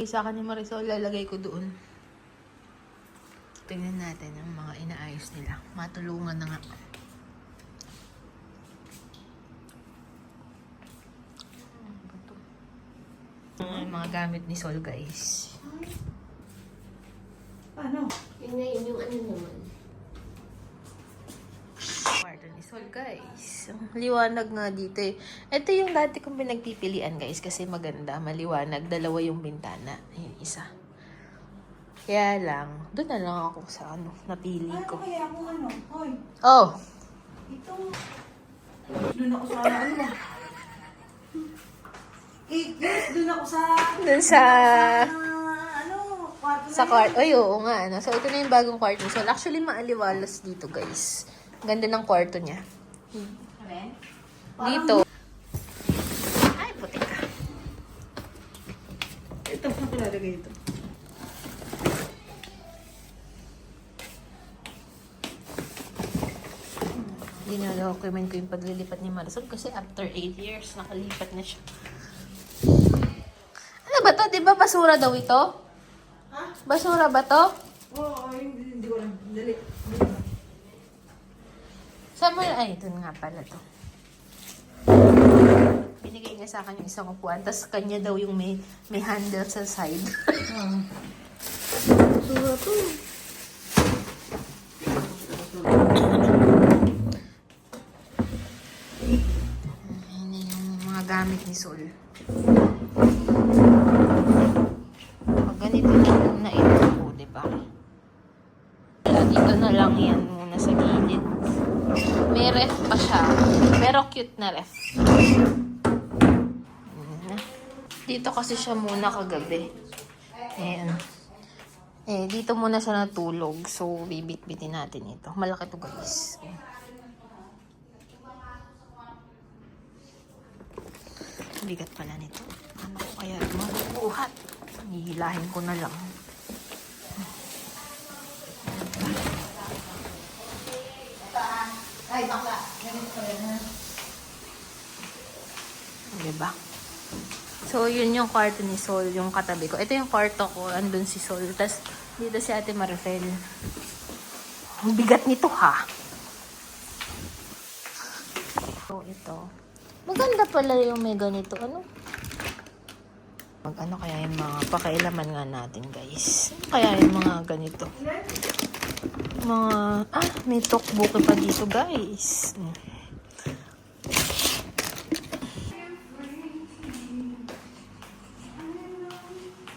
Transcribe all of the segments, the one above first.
Sa akin ni Marisol, lalagay ko doon. Tingnan natin ang mga inaayos nila. Matulungan na nga. Ang mga gamit ni Sol, guys. Ano? Yun na yun yung ano naman. Kwarto ni Sol, guys. Ang liwanag nga dito eh. Ito yung dati kong pinagpipilian, guys, kasi maganda, maliwanag. Dalawa yung bintana. Ayun, isa. Kaya lang, doon na lang ako sa napili Ano ko. kaya kung ano? Hoy, Oh! itong... Doon ako sa ano ba? Yes, doon ako sa... Doon sa... ano, kwarto na Sa yun. kwarto. Ay, oo nga. Ano. So, ito na yung bagong kwarto ni Sol. Actually, maaliwalas dito, guys. Ganda ng kwarto niya. Amen? Dito. Ay, puti ka. Ito, saan ko lalagay ito? Dino-document ko yung paglilipat ni Marisol kasi after 8 years, nakalipat na siya. Ano ba to? Di ba basura daw ito? Ha? Basura ba to? Oo, hindi ko lang. Dali. Saan mo? Ay, ito nga pala to. Binigay niya sa akin yung isang upuan, tapos kanya daw yung may handle sa side. Basura to. Ayan yung mga gamit ni Sol. Pag ganito na ito po, diba? Dito na lang yan muna sa gilid. May ref pa siya. Pero cute na ref. Dito kasi siya muna kagabi. Ayan. Eh, dito muna siya natulog. So, bibit-bitin natin ito. Malaki to, guys. Bigat pala nito. Ano ko kaya mabuhat? Hihilahin ko na lang. Ay, bakla. Ganito ko rin, ha? Diba? So, yun yung kwarto ni Sol, yung katabi ko. Ito yung kwarto ko, andun si Sol. Tapos, dito si Ate Maricel. Ang bigat nito, ha? So, ito. Maganda pala yung may ganito. Ano? Mag-ano kaya yung mga pakailaman nga natin, guys? Ano kaya yung mga ganito? Mga, may talkbook pa dito, guys.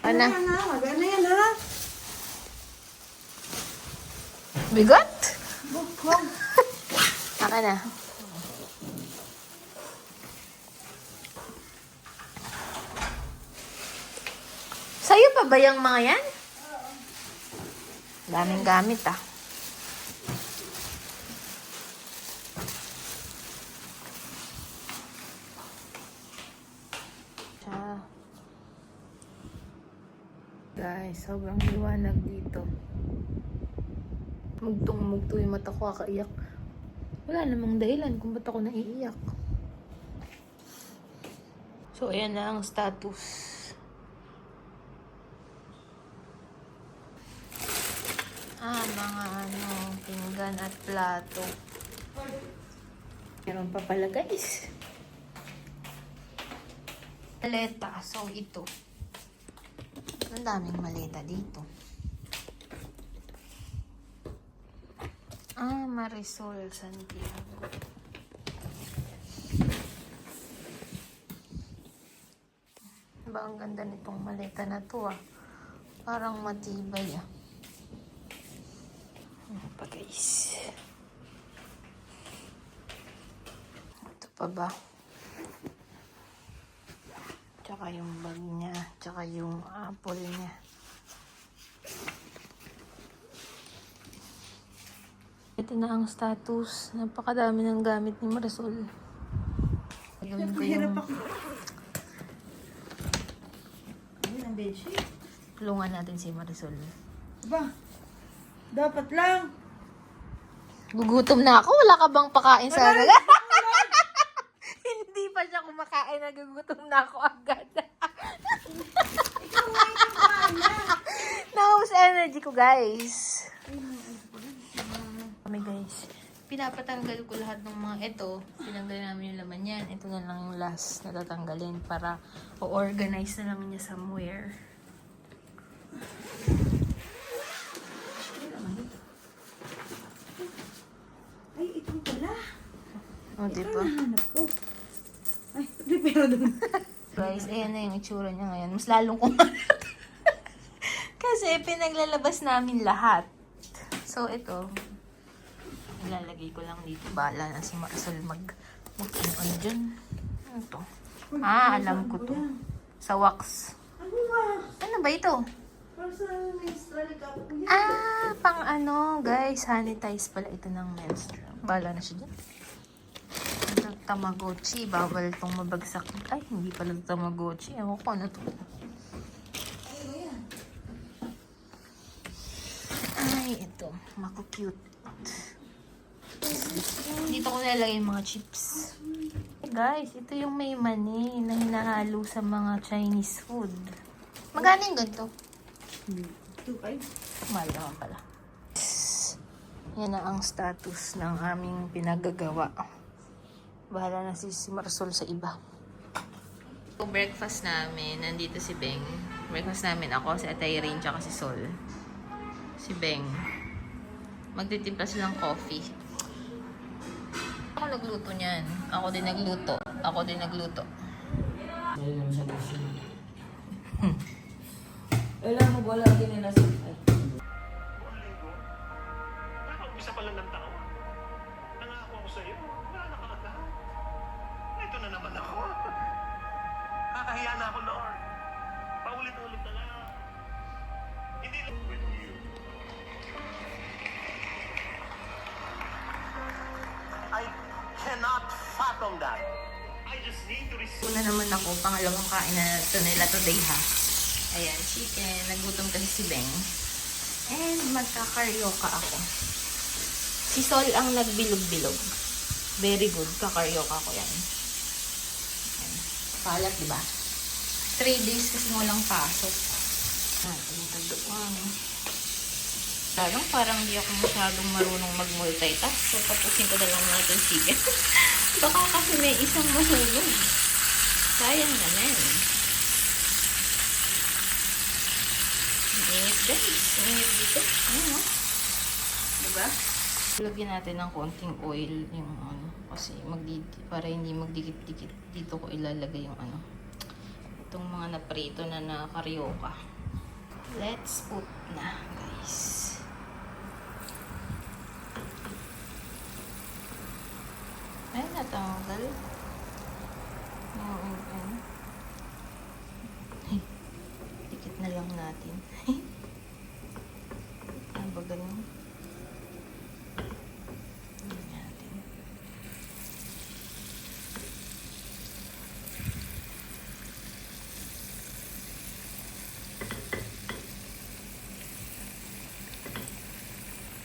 Ano? Maganda yan, ha? Bigat? Wag. Aka na. Sa'yo pa ba yung mga yan? Daming gamit, ah. Guys, sobrang liwanag dito. Mugtong-mugto yung mata ko, kakaiyak. Wala namang dahilan kung ba't ako naiiyak. So, ayan na ang status. Mga pinggan at plato. Meron pa pala, guys. Maleta. So, ito. Ang daming maleta dito. Marisol Santiago. Ba, ang ganda nitong maleta na to, ah. Parang matibay, ah. Ano pa, guys? Ito pa ba? Tsaka yung bag niya. Tsaka yung apple niya. Ito na ang status. Napakadami ng gamit ni Marisol. Gawin ko yung... Ayun ang bedsheet. Tulungan natin si Marisol. Aba, dapat lang. Gugutom na ako. Wala ka bang pakain sa agad? Hindi pa siya kumakain. Nagugutom na ako agad. Ikaw nga yung ready ko, guys. Kami, guys. Pinapatanggal ko lahat ng mga ito. Tinanggal namin yung laman yan. Ito na lang yung last na tatanggalin para o-organize na lang niya somewhere. Ay, ito pala. O, diba? Hanap ko. Ay, di pero doon. Guys, ayan na yung itsura niya ngayon. Mas lalong kumalat. Kasi pinaglalabas namin lahat. So, ito. Ilalagay ko lang dito. Bahala na si Marisol ano dyan. Ano to? Alam ko to. Sa wax. Ano ba? Ano ba ito? Para sa menstrual cup. Pang ano, guys. Sanitize pala ito ng menstrual. Bahala na siya dyan. Ito, Tamagotchi. Bawal itong mabagsak. Ay, hindi pala ito Tamagotchi. Ewan ko ano to. Ay, ito. Maku-cute. Dito ko nalagay yung mga chips. Guys, ito yung may mani na hinahalo sa mga Chinese food. Magkano yung ganito? 2.5. Mahal naman pala. Yan na ang status ng aming pinagagawa. Bahala na si Marisol sa iba. So, breakfast namin. Nandito si Beng. Breakfast namin ako, si Atay Rain, tsaka si Sol. Si Beng. Magtitimpla silang coffee. Ako nagluto niyan. Ako din nagluto. Alam mo, wala din nila sa... Isa pa lang ng tao. Nangako ako sa iyo. Wala ka na. Ito na naman ako. Kakahiya na ako, Lord. Paulit-ulit na lang. Hindi lang with you. I cannot fathom that. I just need to receive. Una naman ako, pangalawang kain na ito nila today ha. Ayan, chicken. Nagutom kasi si Beng. And magkakaryoka ako. Si Sol ang nagbilog-bilog. Very good. Kakaryoka ko yan. Ayan. Palat, diba? 3 days kasi walang pasok. Ating taduan. Talong parang di ako masyadong marunong mag-multitask. So, tapusin ko na lang muna itong chicken. Baka kasi may isang mahulog. Sayang naman. Init guys. Init dito. Ano? Diba? Lagyan natin ng konting oil yung ano. Kasi para hindi magdikit-dikit dito ko ilalagay yung ano. Itong mga naprito na nakaryoka. Let's put na guys. Ay, natanggal. Ay, dikit na lang natin. Ano ba ganun? Tingnan natin.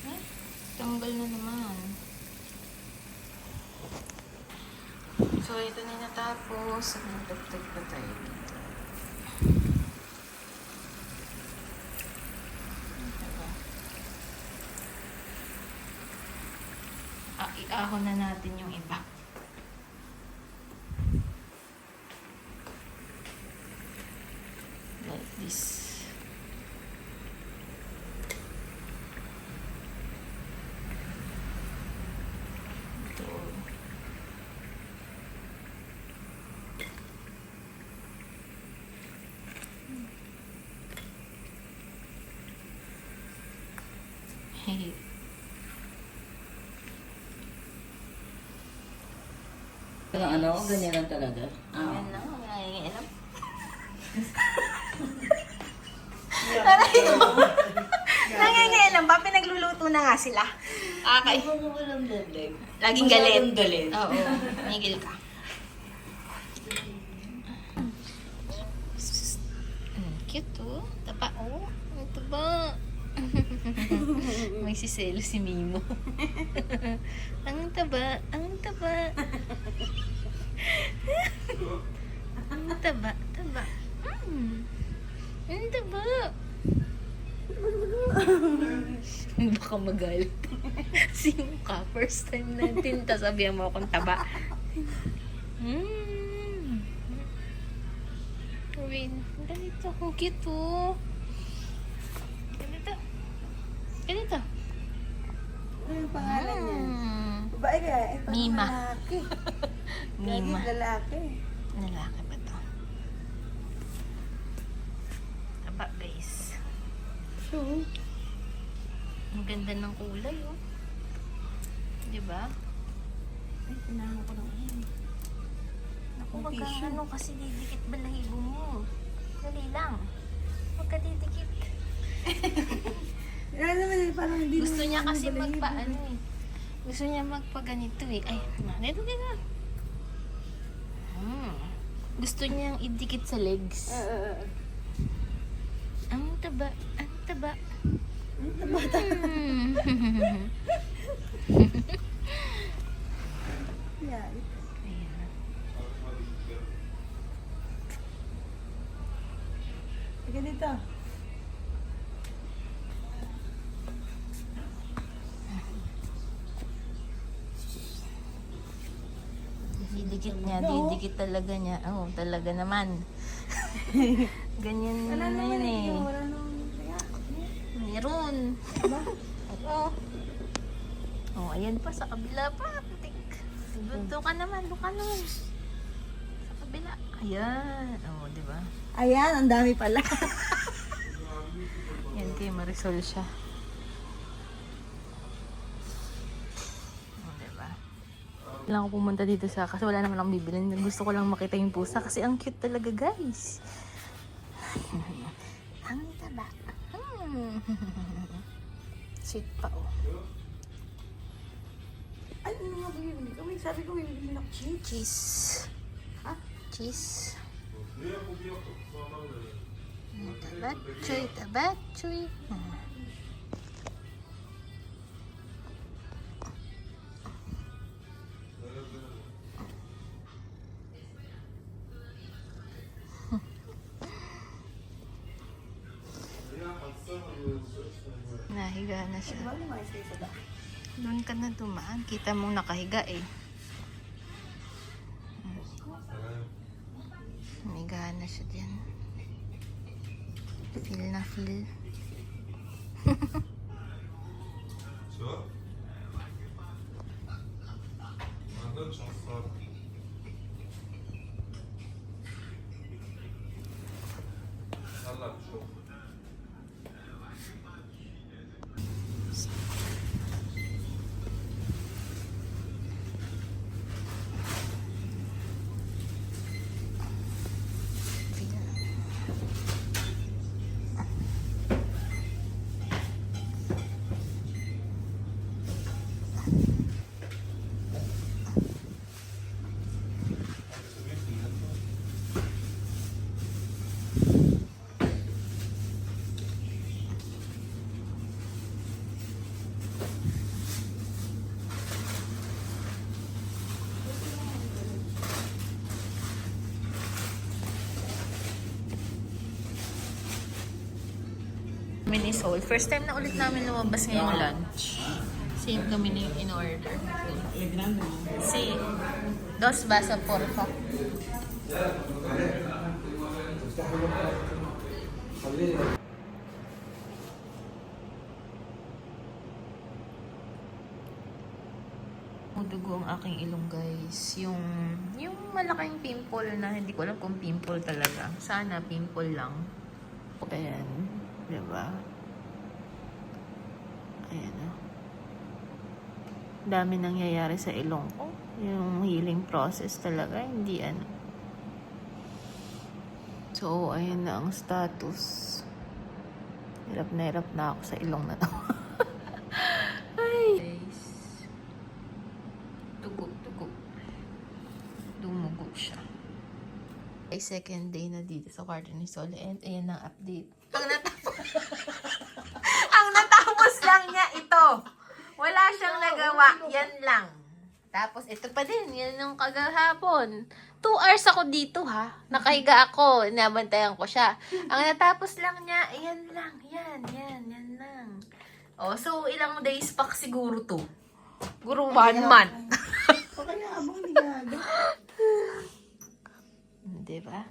Ay, tanggal na naman. So, ito na natapos. Nagdagdag pa tayo dito. Iahon na natin yung iba. Like this. Ito. Hey. Ano, ganyan lang talaga. Ayan na, nangingilam. Nangingilam ba? Pinagluluto na nga sila. Okay. Walang deadline. Laging galit. Masyadong galit. Oo, nigil ka. Cute oh. Taba oh. Ang taba. May siselo si Mimo. Ang taba. Ang taba. Ang taba. Taba. Ang taba. Baka magalit. Sino ka? First time natin, tas sabihan mo akong taba. Wait, ganito. Ang cute oh. Ganito. Ganito. Ano yung pangalan niya? Hmm. Babae kaya? Parang Mima. Lalaki. Mima. Lagi lalaki. Lalaki ba to? Taba guys. So, Ang ganda ng kulay oh. Diba? ay, tinahan ko lang. Naku, Ang wag kang tissue. ano kasi didikit balahibo mo. Dali lang. Huwag ka didikit. Wala naman eh, parang hindi Gusto naman niya kasi balahibo. magpaano eh. Gusto niya magpaganito eh. Ay, dito, dito. Gusto niyang idikit sa legs. Ang taba, ang taba. Yeah. Ayan. Sige dito. Didikit niya, didikit talaga niya. Oo, talaga naman. Ganyan Wala na naman yun eh. eh. Wala naman kaya. Meron. Diba? Oo. Oh, ayan pa, sa kabila pa. Putik. Doon ka naman, doon ka naman. Sa kabila. Ayan. Oo, di ba? Ayan, ang dami pala. Yan, kay Marisol siya. Oh, di ba? Kailangan ko pumunta dito sa, kasi wala naman akong bibilin. Gusto ko lang makita yung pusa kasi ang cute talaga, guys. Ang taba. Sweet pa, oh. Ay, ano nga bibili ko? Sabi ko bibili na cheese. Cheese. Ha? Cheese. Tabatchoy, tabatchoy. Nahiga na siya. Diba naman isa isa ba? Doon ka na dumaan. Kita mong nakahiga eh. Nahiga na siya dyan. Feel na feel. Все? Надо часа. Салат что? Mini Soul. First time na ulit namin lumabas ngayong lunch. Same kami na yung in-order. Si dos basa porfa. Dugo ang aking ilong guys. Yung malaking pimple na hindi ko alam kung pimple talaga. Sana pimple lang. Ayan. Diba? Ayan o. Dami nangyayari sa ilong ko. Yung healing process talaga. Hindi ano. So, ayan na ang status. Hirap na ako sa ilong na to. Ay! Guys. Tugo. Dumugo siya. Ay, second day na dito sa kwarto ni Sol. And ayan ang update. Ang natapos lang niya ito. Wala siyang nagawa. Yan lang. Tapos ito pa din. Yan yung kagahapon. 2 hours ako dito ha. Nakahiga ako. Nabantayan ko siya. Ang natapos lang niya, yan lang. Yan lang. Oh, so ilang days pack siguro to? Siguro 1 month. O kaya abang ligado. Diba?